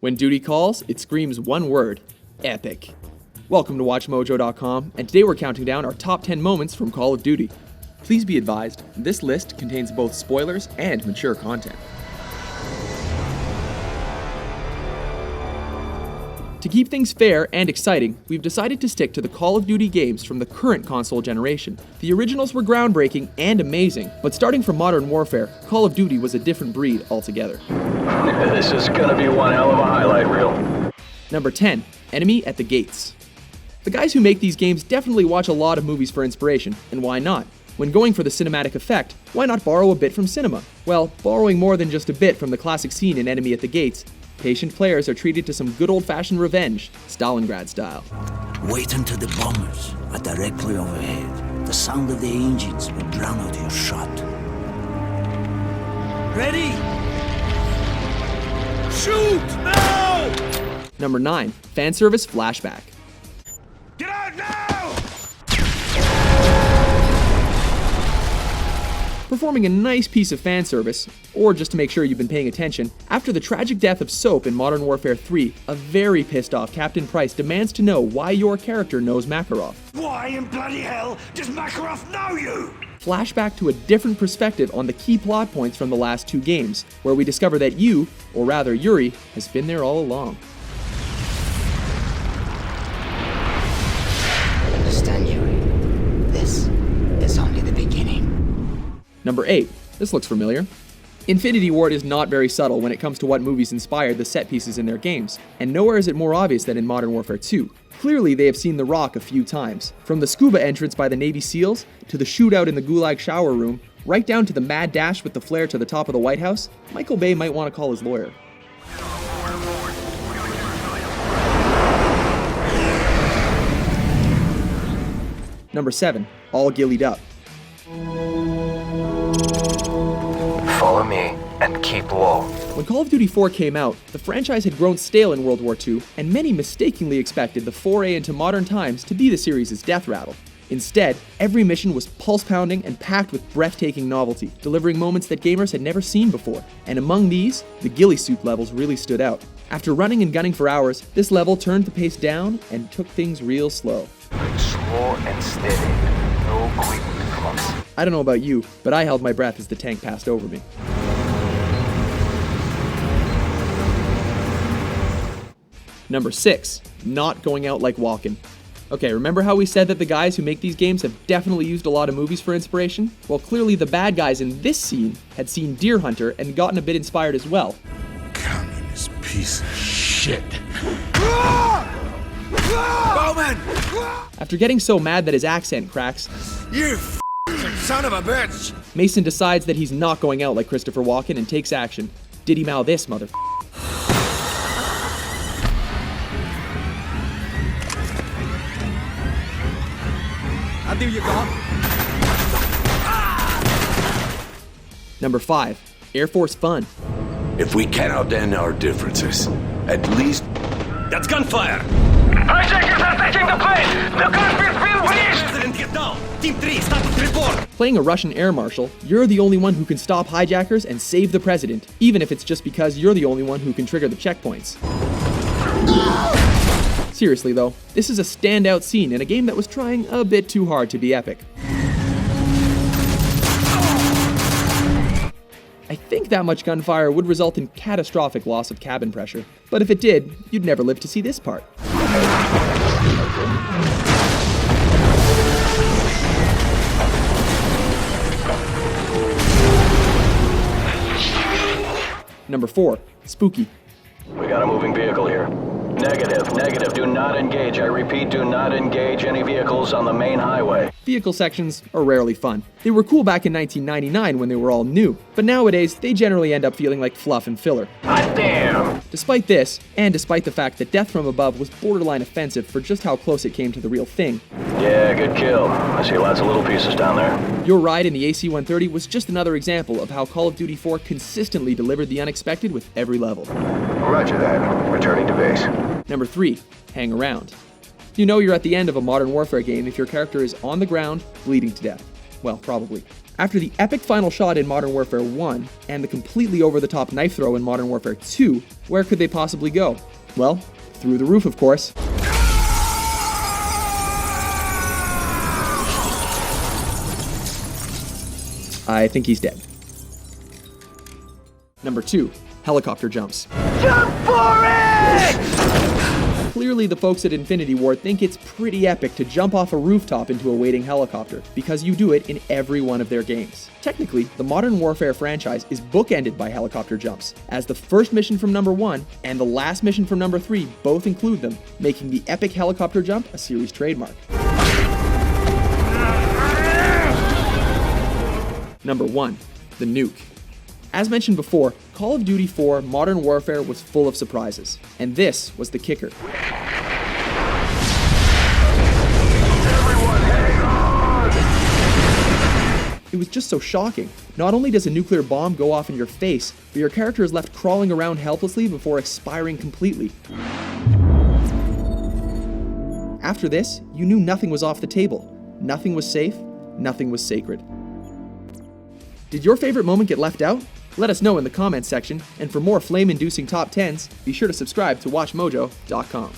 When duty calls, it screams one word: epic. Welcome to WatchMojo.com, and today we're counting down our top 10 moments from Call of Duty. Please be advised, this list contains both spoilers and mature content. To keep things fair and exciting, we've decided to stick to the Call of Duty games from the current console generation. The originals were groundbreaking and amazing, but starting from Modern Warfare, Call of Duty was a different breed altogether. This is gonna be one hell of a highlight reel. Number 10, Enemy at the Gates. The guys who make these games definitely watch a lot of movies for inspiration, and why not? When going for the cinematic effect, why not borrow a bit from cinema? Well, borrowing more than just a bit from the classic scene in Enemy at the Gates, patient players are treated to some good old-fashioned revenge, Stalingrad style. Wait until the bombers are directly overhead. The sound of the engines will drown out your shot. Ready? Shoot now! Number 9, Fanservice Flashback. Get out now! Performing a nice piece of fan service, or just to make sure you've been paying attention, after the tragic death of Soap in Modern Warfare 3, a very pissed off Captain Price demands to know why your character knows Makarov. Why in bloody hell does Makarov know you? Flashback to a different perspective on the key plot points from the last two games, where we discover that you, or rather Yuri, has been there all along. Understand, Yuri. This is only the beginning. Number 8. This looks familiar. Infinity Ward is not very subtle when it comes to what movies inspired the set pieces in their games, and nowhere is it more obvious than in Modern Warfare 2. Clearly, they have seen The Rock a few times. From the scuba entrance by the Navy SEALs, to the shootout in the Gulag shower room, right down to the mad dash with the flare to the top of the White House, Michael Bay might want to call his lawyer. Number 7. All Gillied Up. Follow me and keep low. When Call of Duty 4 came out, the franchise had grown stale in World War II, and many mistakenly expected the foray into modern times to be the series' death rattle. Instead, every mission was pulse-pounding and packed with breathtaking novelty, delivering moments that gamers had never seen before. And among these, the ghillie suit levels really stood out. After running and gunning for hours, this level turned the pace down and took things real slow. Slow and steady. No quick reflex. I don't know about you, but I held my breath as the tank passed over me. Number 6, Not Going Out Like Walkin'. Okay, remember how we said that the guys who make these games have definitely used a lot of movies for inspiration? Well, clearly the bad guys in this scene had seen Deer Hunter and gotten a bit inspired as well. Communist piece of shit. Bowman! After getting so mad that his accent cracks, You son of a bitch! Mason decides that he's not going out like Christopher Walken and takes action. Diddy Mao this, mother. How do you go? Number 5, Air Force Fun. If we cannot end our differences, at least... That's gunfire! Hijackers are taking the plane! The cockpit's been breached! President, get down! Team 3, status report! Playing a Russian air marshal, you're the only one who can stop hijackers and save the president, even if it's just because you're the only one who can trigger the checkpoints. Seriously though, this is a standout scene in a game that was trying a bit too hard to be epic. I think that much gunfire would result in catastrophic loss of cabin pressure, but if it did, you'd never live to see this part. Number 4, Spooky. We got a moving vehicle here. Negative. Do not engage. I repeat, do not engage any vehicles on the main highway. Vehicle sections are rarely fun. They were cool back in 1999 when they were all new, but nowadays they generally end up feeling like fluff and filler. Hot damn! Despite this, and despite the fact that Death from Above was borderline offensive for just how close it came to the real thing, Yeah, good kill. I see lots of little pieces down there. your ride in the AC-130 was just another example of how Call of Duty 4 consistently delivered the unexpected with every level. Roger that. Returning to base. Number 3, Hang Around. You know you're at the end of a Modern Warfare game if your character is on the ground, bleeding to death. Well, probably. After the epic final shot in Modern Warfare 1 and the completely over-the-top knife throw in Modern Warfare 2, where could they possibly go? Well, through the roof, of course. I think he's dead. Number 2, helicopter jumps. Jump for it! Clearly the folks at Infinity Ward think it's pretty epic to jump off a rooftop into a waiting helicopter, because you do it in every one of their games. Technically, the Modern Warfare franchise is bookended by helicopter jumps, as the first mission from number 1 and the last mission from number 3 both include them, making the epic helicopter jump a series trademark. Number 1, the nuke. As mentioned before, Call of Duty 4 Modern Warfare was full of surprises, and this was the kicker. It was just so shocking. Not only does a nuclear bomb go off in your face, but your character is left crawling around helplessly before expiring completely. After this, you knew nothing was off the table. Nothing was safe, nothing was sacred. Did your favorite moment get left out? Let us know in the comments section, and for more flame-inducing top 10s, be sure to subscribe to WatchMojo.com.